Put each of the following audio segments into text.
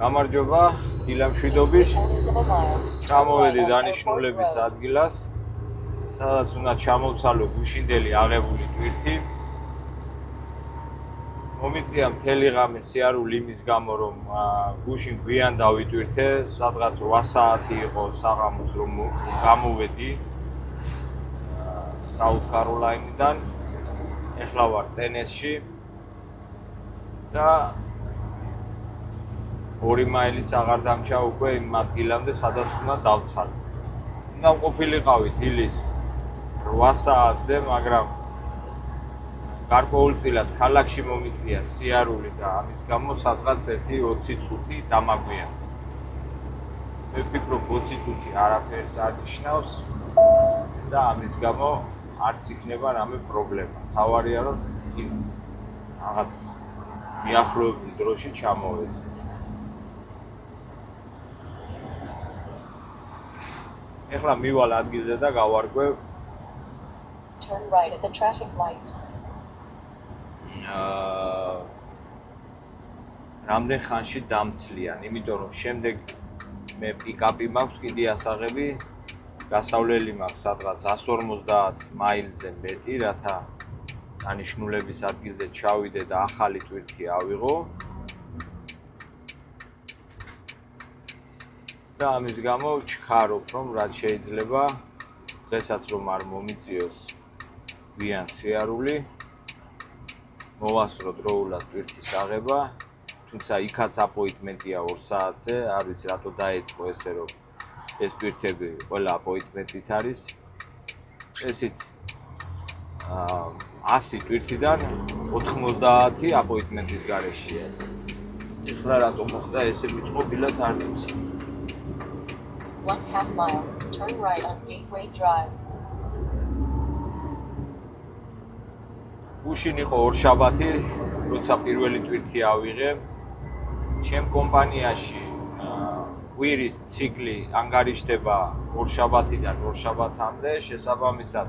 გამარჯობა, დილამშვიდობის. ჩამოვედი დანიშნულების ადგილას, სადაც უნდა ჩამოვცალო გუშინდელი აღებული ტვირთი. მომიწია მთელი ღამე სიარული იმის გამო, რომ გუშინ გვიან დავიტვირთე, სადღაც 8 საათი იყო საღამოს, რომ გამოვედი South Carolina-დან. ეხლა ვარ ტენესში და 2 მაილიც აღარ დამჭა უკვე იმ ადგილამდე, სადაც უნდა დავცალო. უნდა ყოფილიყავი დილის 8 საათზე, მაგრამ გარკვეულწილად ქალაქში მომიწია სიარული და ამის გამო სადღაც 1-20 წუთი დამაგვიანა. მე ვფიქრობ 20 წუთი არაფერს არ ნიშნავს და ამის გამო არც იქნება რამე პრობლემა. თავარია რომ რაღაც მიახლოებულ დროში ჩამოვედი. ეხლა მივალ ადგილზე და გავარკვევ Turn right at the traffic light. რამდენ ხანში დამცლიან, იმიტომ რომ შემდეგ მე პიკაპი მაქვს კიდე ასაღები, გასავლელი მაქვს სადღაც 150 მაილზე მეტი, რათა დანიშნულების ადგილზე ჩავიდე და ახალი ტვირთი ავიღო. და ამის გამო ვჩქარობ, რომ რაც შეიძლება დღესაც რომ არ მომიწიოს გვიან სიარული, მოვასწრო დროულად ტვირთის აღება, თუმცა იქაც აპოინტმენტია 2 საათზე, არ ვიცი რატო დაეწყო ესე, რომ ეს ტვირთები ყველა აპოინტმენტით არის. ესით 100 ტვირთიდან 90 აპოინტმენტის გარეშეა. ეხლა რატო მოხდა ესე მიწყობილად არ ვიცი. 1/2 mile. Turn right on Gateway Drive. გუშინ იყო ორშაბათი, როცა პირველი ტვირთი ავიღე. ჩემ კომპანიაში კვირის ციკლი ანგარიშდება ორშაბათიდან ორშაბათამდე, შესაბამისად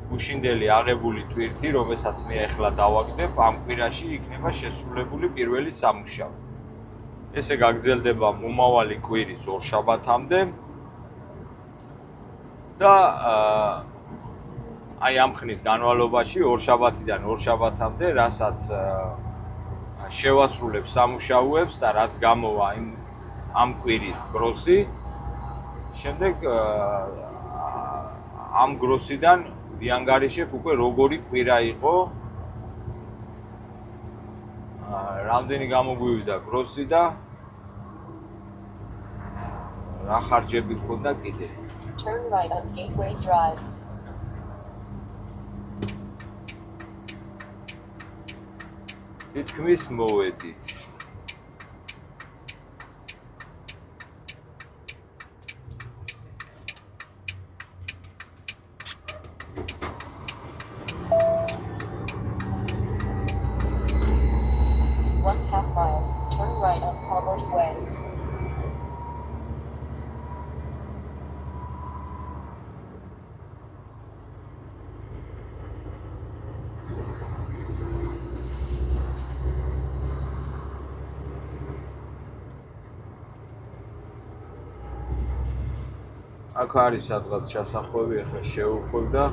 გუშინდელი აღებული ტვირთი, რომელსაც მე ახლა დავაგდებ, ამ კვირაში იქნება შესრულებული პირველი სამუშაო. ესე გაგრძელდება მომავალი კვირის ორშაბათამდე და აი ამ ხნის განმავლობაში ორშაბათიდან ორშაბათამდე, რასაც შევასრულებ სამუშაოებს და რაც გამოვა ამ კვირის გროსი, შემდეგ ამ გროსიდან ვიანგარიშებ უკვე როგორი კვირა იყო, რამდენი გამოგვივიდა გროსი და რა ხარჯები მქონდა კიდე. Turn right on Gateway Drive. თითქმის მოვედით. One-half mile. Turn right on Commerce Way. აქ არის სადღაც ჩასახვევი, ახლა შევუხვევ და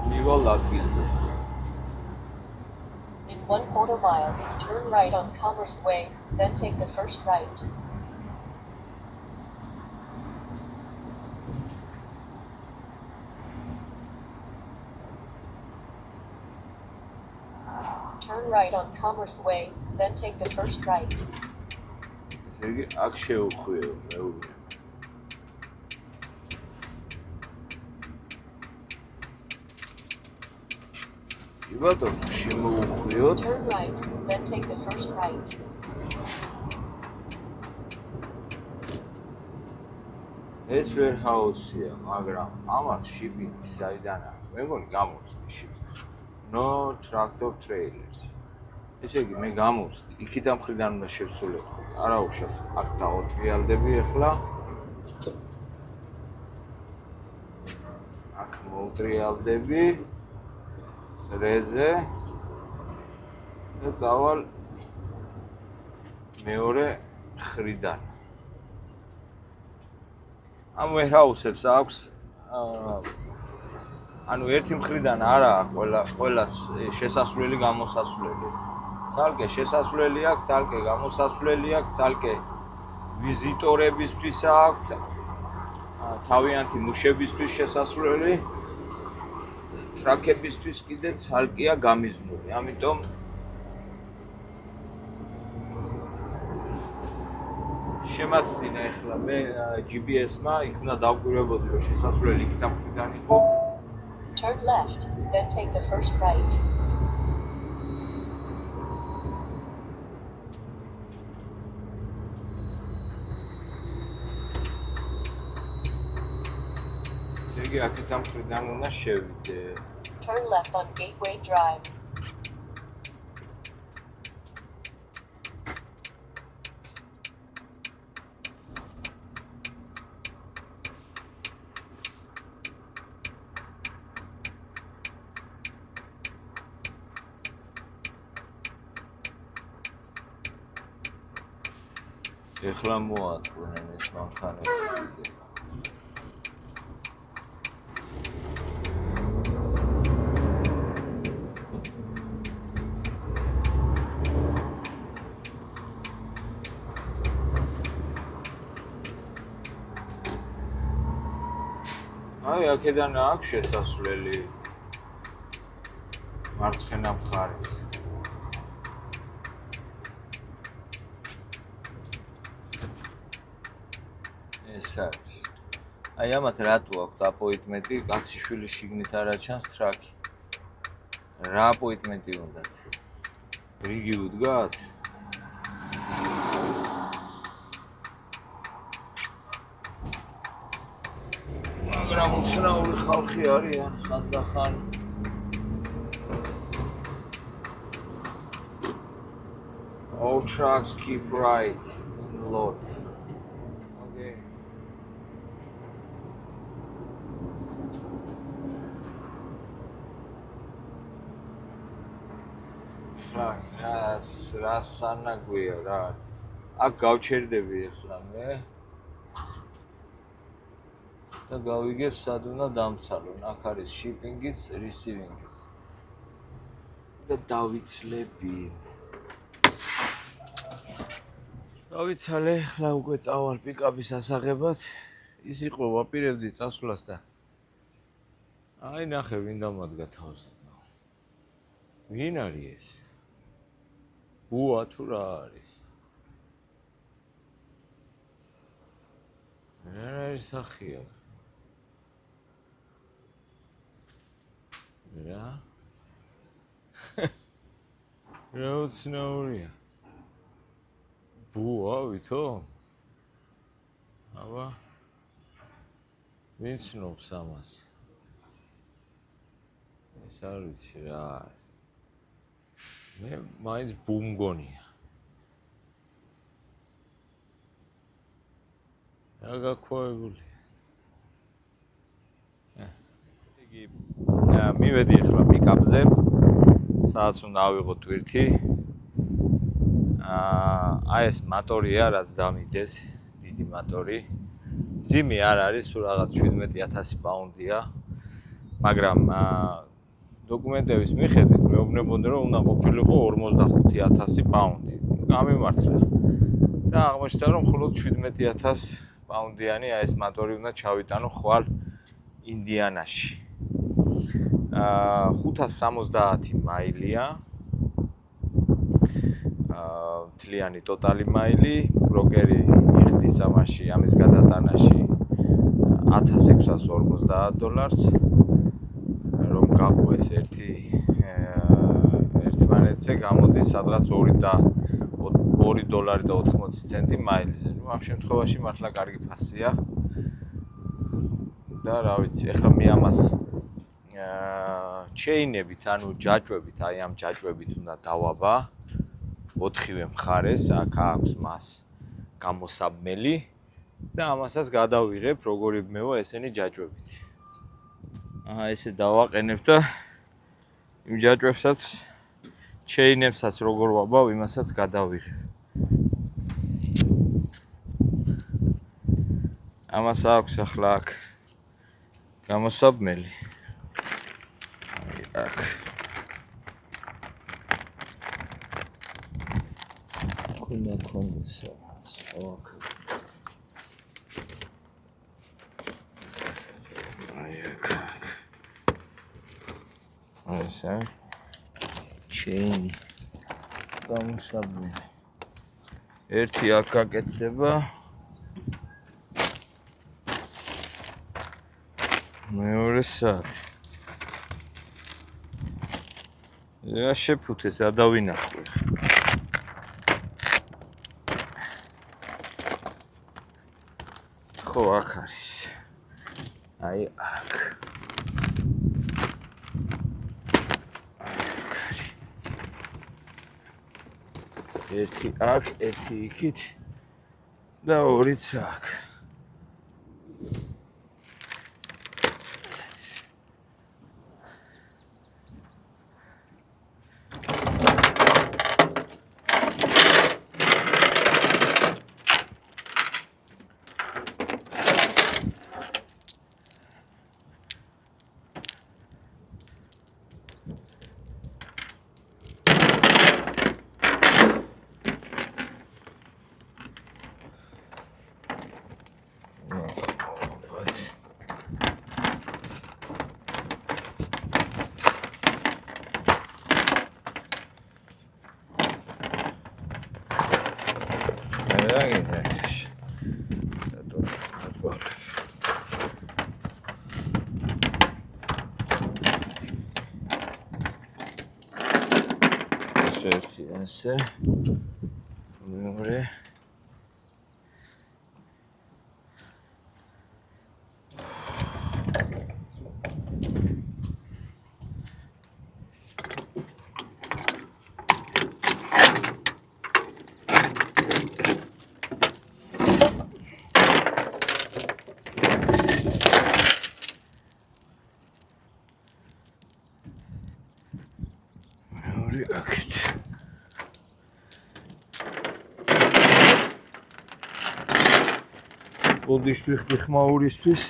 მივალ ადგილზე. In 1/4 mile, turn right on Commerce Way, then take the first right. Turn right on Commerce Way, then take the first right. ესე იგი, აქ შევუხვევ მეუბნე. ბატონო, შემოუხვიოთ. Turn right, then take the first right. ეს warehouse-ია, მაგრამ ამას shipping-ი საიდან არის? მე მგონი გამოვცდი shipping-ს. No tractor trailers. ესე იგი, მე გამოვცდი, იქით ამ მხრიდან უნდა შევსულიყო. არა უშავს, აქ დავატრიალდები ახლა. აქ მოვტრიალდები. წრეზე და წავალ მეორე მხრიდან. ამ warehouse-ებს აქვს ანუ ერთი მხრიდან არა ყველას შესასვლელი გამოსასვლელი. ცალკე შესასვლელი აქვს, ცალკე გამოსასვლელი აქვს, ცალკე ვიზიტორებისთვის აქვს, თავიანთი მუშებისთვის შესასვლელი, ტრაქებისთვის კიდე ცალკეა გამიზნული. ამიტომ შემაცდინა ახლა მე GPS-მა, იქ უნდა დავკვირვებოდი, რომ შესასვლელი იქ მხრიდან იყო. Turn left, then take the first right. ზეგი აქეთან მხრიდან უნდა შევიდე. Turn left on Gateway Drive. ეხლა მოაწყდნენ ეს მანქანები. აი აქედან აქვს შესასვლელი მარცხენა მხარეს. ეს არის. აი ამათ რატო აქვს აპოინტმენტი? კაცი შიგნით არა ჩანს ტრაქი. რა აპოინტმენტი უნდათ? რიგი უდგათ? მაგრამ უცნაური ხალხი არიან ხანდახან. All trucks keep right in lot. Okay. რა სანაგვია რა. აქ გავჩერდები ახლა მე. და გავიგებ სად უნდა დამცალონ. აქ არის shipping-იც, receiving-იც. და დავიცლები. დავიცალე, ახლა უკვე წავალ პიკაპის ასაღებად. ის იყო ვაპირებდი წასვლას და აი ნახე ვინ დამადგა თავზე. ვინ არის ეს? ბუა თუ რა არის? რა არის სახია? რა? რა უცნაურია? ბუა ვითო? აბა ვინ ცნობს ამას? ეს არ ვიცი რა არის. მე მაინც ბუმგონია. რა გაქვავებული? იგი მივედი ახლა პიკაპზე. სადაც უნდა ავიღო ტვირთი. აი ეს მოტორია, რაც დამიდეს, დიდი მოტორი. ძიმი არ არის, სულ რაღაც 17000 პაუნდია. მაგრამ დოკუმენტების მიხედვით მეუბნებოდი, რომ უნდა ყოფილიყო 45000 პაუნდი. გამიმართლა. და აღმოჩნდა, რომ მხოლოდ 17000 პაუნდიანი ეს მოტორი უნდა ჩავიტანო ხვალ ინდიანაში. 570 მაილია. მთლიანი ტოტალი მაილი, ბროკერი იხდის ამაში, ამის გადატანაში $1650, რომ გაყვეს ერთმანეთზე გამოდის სადღაც $2.80 მაილზე. ნუ ამ შემთხვევაში მართლა კარგი ფასია. და რა ვიცი, ახლა მე ამას ჩეინებით, ანუ ჯაჭვებით, აი ამ ჯაჭვებით უნდა დავაბა 4-ვე მხარეს, აქ აქვს მას გამოსაბმელი და ამასაც გადავიღებ, როგორი მევა ესენი ჯაჭვებით. ესე დავაყენებ და იმ ჯაჭვებსაც ჩეინებსაც როგორ ვაბავ, იმასაც გადავიღებ. ამას აქვს ახლა აქ გამოსაბმელი. აქ. Kuna kondisə. Ok. Ayaq. Aysa. Chain. გამოსაბმელი. ერთი აქ გაკეთდება. მეორე სად. რა შეფუთეს, რა დავინახე. ხო, აქ არის. აი აქ. ერთი აქ, ერთი იქით და ორიც აქ. ერთი ასე მეორე აქეთ ბოდიშ ვიხდი ხმაურისთვის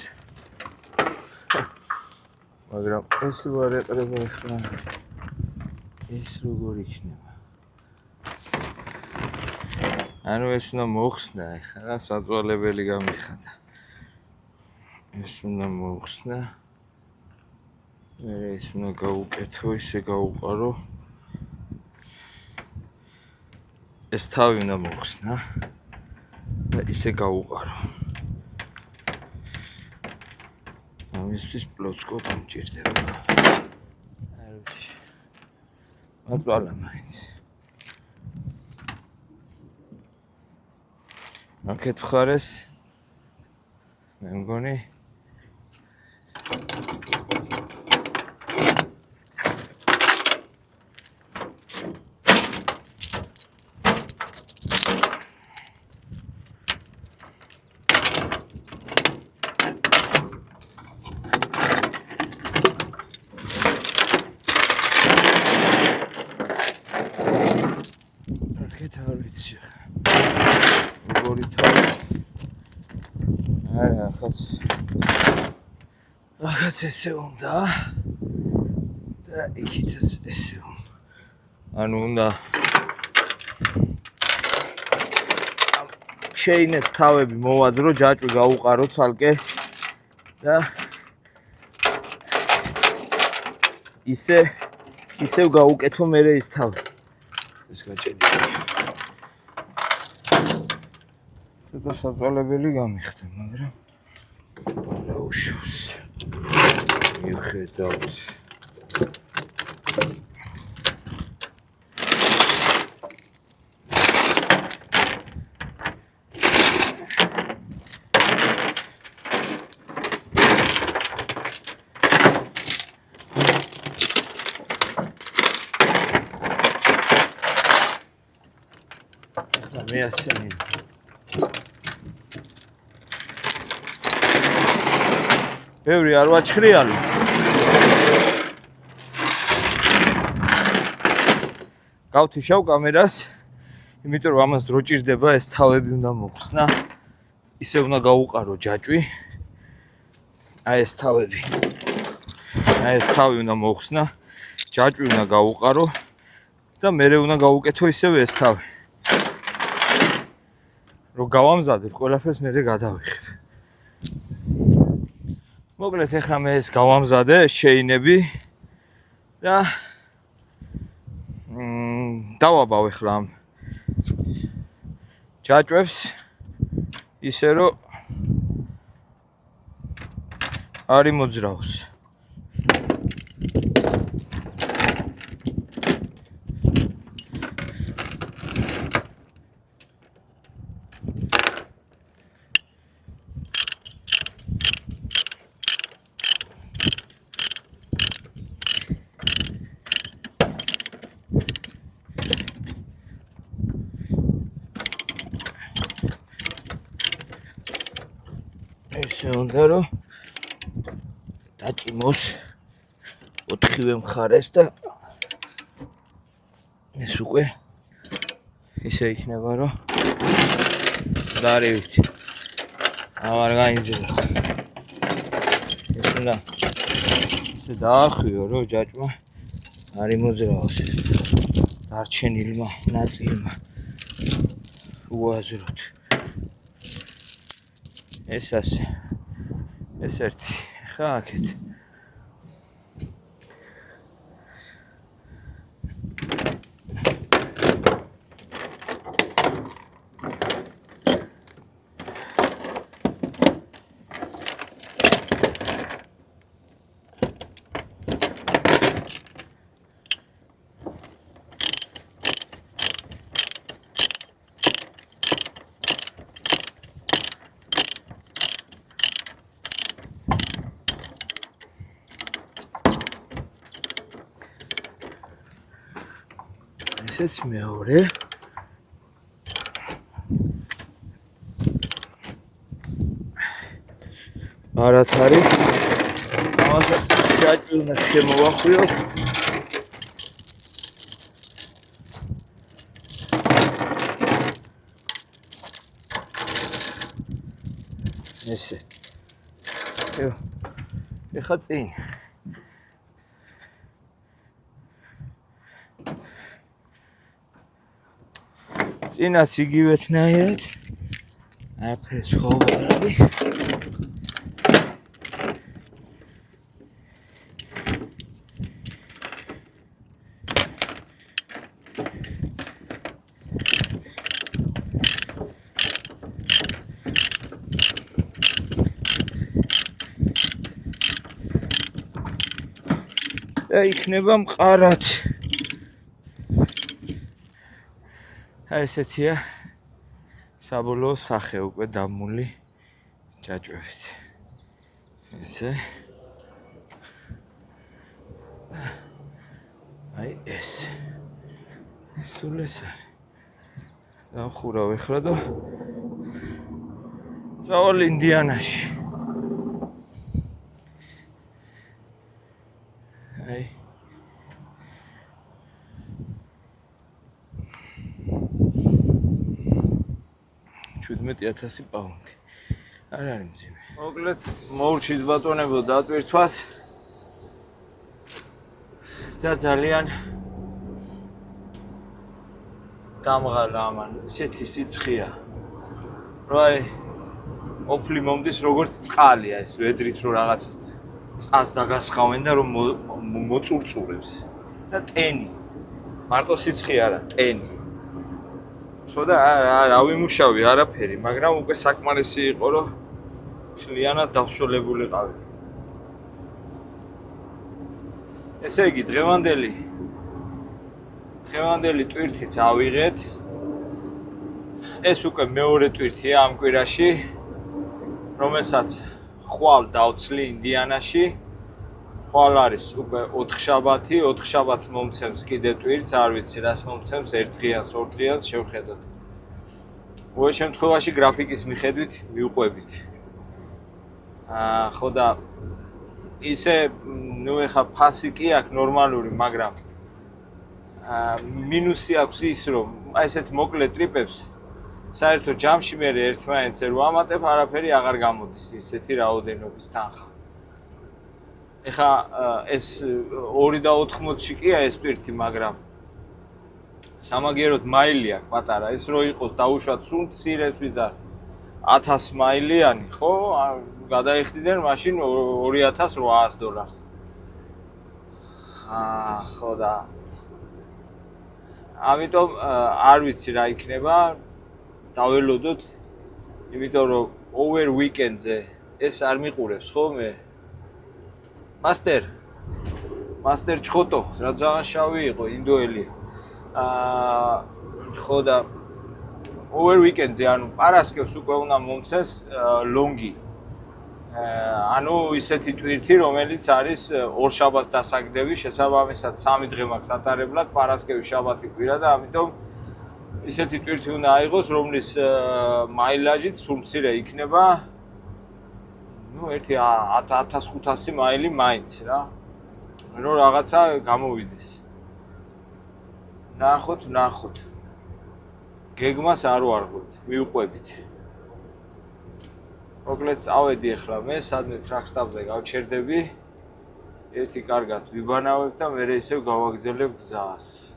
მაგრამ ეს ვარ ეყრება ახლა ეს როგორ იქნება ანუ ეს უნდა მოხსნა ახლა საწვალებელი გამიხადა ეს უნდა მოხსნა ეს უნდა გავუკეთო ისე გავუყარო ეს თავი უნდა მოხსნა და ისე გავუყარო ამისთვის პლოცკო დამჭირდება არუჩი მაწვალა მაინც აქეთ ხარეს მე მგონი ახაც ესე უნდა და იქითაც ესე უნდა ანუ უნდა შეინეთ თავები მოვაძრო ჯაჭვი გაუყარო ცალკე და ისევ გაუკეთო მერე ის თავი ეს გაჭედილი ცოტა საწვალებელი გამიხდა მაგრამ არა უშავს მიხედავთ მე ასენი ბევრი არ ვაჩხრიალო გავთიშავ კამერას, იმიტომ რომ ამას დრო ჭირდება, ეს თავები უნდა მოხსნა. ისე უნდა გაუყარო ჯაჭვი. აი ეს თავები. აი ეს თავი უნდა მოხსნა, ჯაჭვი უნდა გაუყარო და მერე უნდა გაუკეთო ისევ ეს თავი. რომ გავამზადებ ყველაფერს მერე გადავიხებ. მოკლედ ეხლა მე ეს გავამზადე, შეინები და დავაბავ ეხლა ამ ჯაჭვებს ისე რომ არ იმოძრაოს. ესე უნდა რომ დაჭიმოს 4-ვე მხარეს და ეს უკვე ისე იქნება რომ დარივით აღარ გაინჯება. ეს უნდა ისე დაახვიო რომ ჯაჭვა არ იმოძრაოს დარჩენილმა ნაწილმა უაზროთ. ეს ასე ეს ერთი ხა აქეთ ეს მეორე არათ არის ამასაც ჯაჭვი უნდა შემოვახვიო. ესე ეხა წინ წინაც იგივეთნაირად არაფერს ხო არ არის. და იქნება მყარად. აი ესეთია საბოლოო სახე უკვე დამული ჯაჭვებით. ესე აი ეს სულ ეს დავხურავ ეხლა და წავალ ინდიანაში. აი 17,000 პაუნდი. არ არის მძიმე. მოკლედ მოურჩით ბატონებო დატვირთვას და ძალიან დამღალა ამან. ესეთი სიცხეა. რომ აი ოფლი მომდის როგორც წყალია ეს ვედრით რო რაღაცას წყალს დაგასხავენ და რომ მოწურწურებს და ტენი. მარტო სიცხე არა, ტენი. ხოდა არ ავიმუშავი არაფერი, მაგრამ უკვე საკმარისი იყო რომ მთლიანად დავსრულებულიყავი. ესე იგი დღევანდელი ტვირთიც ავიღეთ. ეს უკვე მეორე ტვირთია ამ კვირაში, რომელსაც ხვალ დავცლი ინდიანაში. ხვალ არის უკვე 4 შაბათი, 4 შაბათს მომცემს კიდე ტვირთს, არ ვიცი რას მომცემს, 1 დღიანს, 2 დღიანს შევხედოთ. ყოველ შემთხვევაში გრაფიკის მიხედვით მივყვებით. ხო და ისე ნუ ეხა ფასი კი აქვს ნორმალური, მაგრამ მინუსი აქვს ის, რომ ესეთ მოკლე ტრიპებს საერთოდ ჯამში მე ერთმანეთზე რო ამატებ, არაფერი აღარ გამოდის ისეთი რაოდენობის თანხა. ეხა ეს 2.80-ში კია ეს ტვირთი, მაგრამ სამაგეროდ მაილი აქვს პატარა, ეს რო იყოს დაუშვათ სულ მცირეს ვიზა 1000 მაილიანი, ხო? გადაიხდიდნენ მაშინ $2800. ხო და ამიტომ არ ვიცი რა იქნება, დაველოდოთ, იმიტომ რომ over weekend-ზე ეს არ მიყურებს, ხო მე? Master ჩხოტო, რა ძალიან შავი იყო, ინდოელია. ხო და over weekend-ზე, ანუ პარასკევს უკვე უნდა მომცეს ლონგი. ანუ ისეთი ტვირთი, რომელიც არის ორშაბათს დასაგდები, შესაბამისად 3 დღე მაქვს ატარებლად, პარასკევი, შაბათი, კვირა და ამიტომ ისეთი ტვირთი უნდა აიღოს, რომლის მაილაჟით სულ მცირე იქნება. ნუ ერთი 1500 მაილი მაინც რა. რომ რაღაცა გამოვიდეს. ნახოთ. გეგმას არ ვარღვევთ, მივყვებით. მოკლედ წავედი ახლა მე სადმე ტრაქსტაბზე გავჩერდები. ერთი კარგად ვიბანავებ და მე ისევ გავაგრძელებ გზას.